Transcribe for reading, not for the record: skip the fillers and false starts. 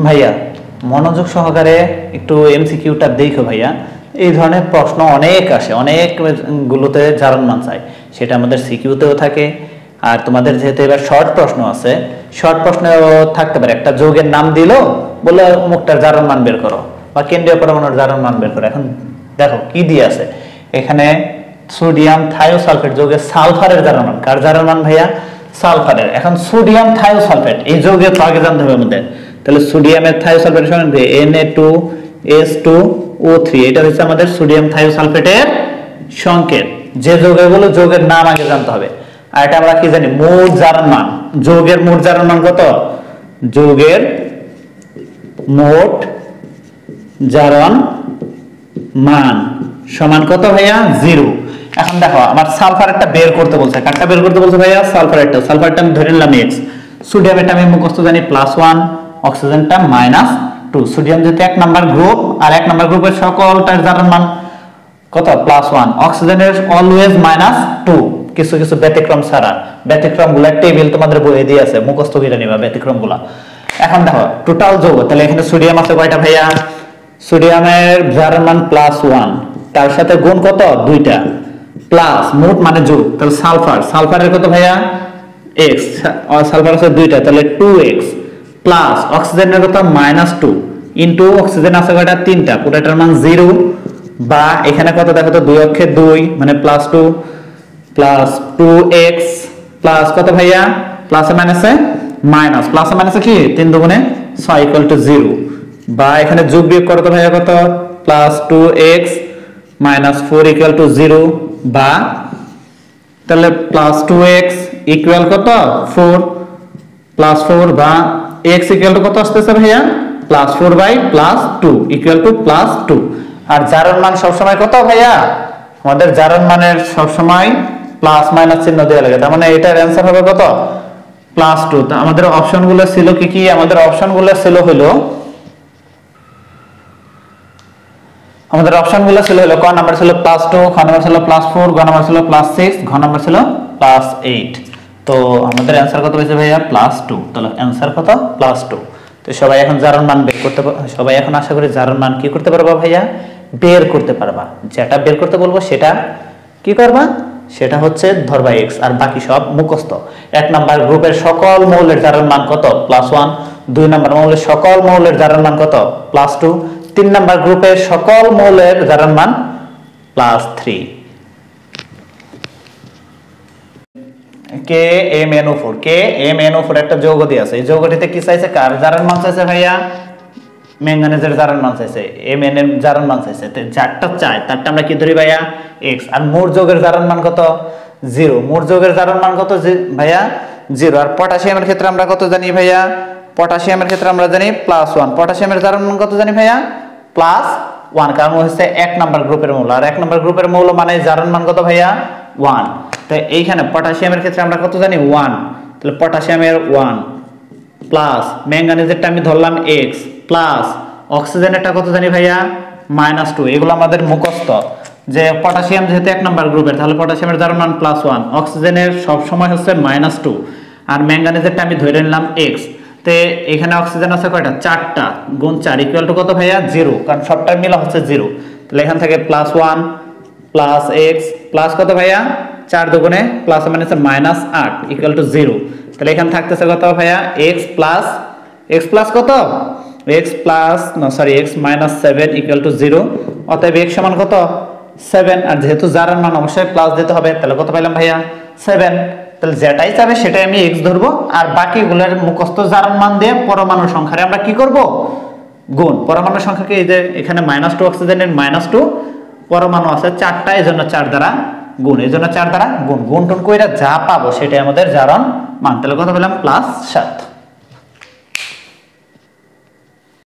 ভাইয়া মনোযোগ সহকারে একটু এমসিকিউটা দেখো ভাইয়া। এই ধরনের প্রশ্ন অনেক আসে, অনেকগুলোতে জারণ মান চাই, সেটা আমাদের সিকিউতেও থাকে। আর তোমাদের যেহেতু এবার শর্ট প্রশ্ন আছে, শর্ট প্রশ্নেও থাকতে পারে একটা যৌগের নাম দিল, বলে অমুকটার জারণ মান বের করো বা কেন্দ্রীয় পরমাণুর জারণ মান বের করো। এখন দেখো কি দিয়ে আছে এখানে, সোডিয়াম থায়োসালফেট যৌগের সালফারের জারণ মান। কার জারণ মান ভাইয়া? সালফারের। এখন সোডিয়াম থায়োসালফেট এই যৌগের তো আগে জানতে হবে আমাদের, তাহলে সোডিয়ামের থায়োসালফেটের সমান Na2S2O3, এটা হচ্ছে আমাদের সোডিয়াম থায়োসালফেটের সংকেত। যে যৌগগুলো যৌগের নাম আগে জানতে হবে। আর এটা আমরা কি জানি, মোট জারণ মান। যৌগের মোট জারণ মান কত? যৌগের মোট জারণ মান সমান কত ভাইয়া? 0। এখন দেখো আমার সালফারেরটা বের করতে বলছে। কারটা বের করতে বলছে ভাইয়া? সালফারেরটা। সালফারটা আমি ধরে নিলাম x, সোডিয়ামেরটা আমি মুখস্থ জানি +1, অক্সিজেনটা -2। সোডিয়াম যেহেতু 1 নাম্বার গ্রুপ, আর 1 নাম্বার গ্রুপের সকলটার জারণ মান কত? +1। অক্সিজেনের অলওয়েজ -2, কিছু কিছু ব্যতিক্রম ছাড়া। ব্যতিক্রমগুলোর টেবিল তোমাদের বইয়ে দিয়ে আছে, মুখস্থ করে নিবা ব্যতিক্রমগুলো। এখন দেখো টোটাল যৌগ, তাহলে এখানে সোডিয়াম আছে কয়টা ভাইয়া? সোডিয়ামের জারণ মান +1, তার সাথে গুণ কত? 2টা, প্লাস মোট মানে যোগ, তাহলে সালফার, সালফারের কত ভাইয়া? x, সালফার আছে 2টা, তাহলে 2x, প্লাস অক্সিজেনের কত? -2 ইনটু অক্সিজেন আছে কয়টা? 3টা, পুরোটার মান 0। বা এখানে কত দেখো তো, 2 অক্ষে 2 মানে +2 প্লাস 2x প্লাস কত ভাইয়া? প্লাসে মাইনাসে মাইনাস, প্লাসে মাইনাসে কি 3 দুগুণে 6 = 0। বা এখানে যোগ বিয়োগ করো তো ভাইয়া কত? +2x - 4 = 0। বা তাহলে +2x = কত? 4 +4, বা x = কত আসতেছে ভাইয়া? +4/+2 = +2। আর জারণ মান সবসময় কত ভাইয়া? আমাদের জারণ মানের সবসময় প্লাস মাইনাস চিহ্ন দেওয়া লাগে, তার মানে এটার অ্যান্সার হবে কত? +2। তা আমাদের অপশনগুলো ছিল কি কি? আমাদের অপশনগুলো ছিল হলো, আমাদের অপশনগুলো ছিল হলো, ক নাম্বার ছিল +2, খ নাম্বার ছিল +4, গ নাম্বার ছিল +6, ঘ নাম্বার ছিল +8। তো আমাদের অ্যান্সার কত হয়েছে ভাইয়া? +2। তাহলে অ্যান্সার কত? +2। তো সবাই এখন জারণ মান বের করতে, সবাই এখন আশা করি জারণ মান কি করতে পারবা ভাইয়া? বের করতে পারবা। যেটা বের করতে বলবো সেটা কি করবা? সেটা হচ্ছে ধরবা x, আর বাকি সব মুখস্থ। 1 নাম্বার গ্রুপের সকল মৌলের জারণ মান কত? +1। 2 নাম্বার মৌলের সকল মৌলের জারণ মান কত? +2। 3 নাম্বার গ্রুপের সকল মৌলের জারণ মান +3। KMnO4 একটা যৌগ দিয়ে আছে। এই যৌগটিতে কি চাইছে? কার জারণ মান চাইছে ভাইয়া? ম্যাঙ্গানিজের জারণ মান চাইছে, Mn এর জারণ মান চাইছে। তো যারটা চাই তারটা আমরা কি ধরি ভাইয়া? x। আর মোট যৌগের জারণ মান কত? 0। মোট যৌগের জারণ মান কত ভাইয়া? 0। আর পটাশিয়ামের ক্ষেত্রে আমরা কত জানি ভাইয়া? পটাশিয়ামের ক্ষেত্রে আমরা জানি +1। পটাশিয়ামের জারণ মান কত জানি ভাইয়া? +1, কারণ হচ্ছে 1 নাম্বার গ্রুপের মৌল। আর 1 নাম্বার গ্রুপের মৌল মানে জারণ মান কত ভাইয়া? 1। তো এইখানে পটাশিয়ামের ক্ষেত্রে আমরা কত জানি? 1। তাহলে পটাশিয়ামের 1 প্লাস ম্যাঙ্গানিজেরটা আমি ধরলাম x, প্লাস অক্সিজেনেরটা কত জানি ভাইয়া? -2। এগুলো আমাদের মুখস্থ, যে পটাশিয়াম যেহেতু 1 নাম্বার গ্রুপের, তাহলে পটাশিয়ামের জারণ মান +1, অক্সিজেনের সব সময় হচ্ছে -2, আর ম্যাঙ্গানিজেরটা আমি ধরে নিলাম x। তে এখানে অক্সিজেন আছে কয়টা? 4টা, গুণ 4 = কত ভাইয়া? 0, কারণ সবটা মিলা হচ্ছে 0। তাহলে এখান থেকে +1 প্লাস x প্লাস কত ভাইয়া? 4 দুগুণে প্লাস মানে হচ্ছে -8 = 0। তাহলে এখানে থাকতেছে কত ভাইয়া? x প্লাস কত? x -7 = 0। অতএব x সমান কত? 7। আর যেহেতু জারণ মান অবশ্যই প্লাস দিতে হবে, তাহলে কত পাইলাম ভাইয়া? 7। তাহলে যেটাই চাবে সেটাই আমি x ধরবো, আর বাকিগুলোর মুখস্থ জারণ মান দিয়ে পরমাণুর সংখ্যারে আমরা কি করব? গুণ। পরমাণুর সংখ্যাকে এই যে এখানে -2, অক্সিজেনের -2 পরমাণু আছে 4টা, এজন্য 4 দ্বারা গুণ, এজন্য 4 দ্বারা গুণ। গুণ টুন কইরা যা পাবো সেটাই আমাদের জারণ মান। তাহলে কত পেলাম? +7।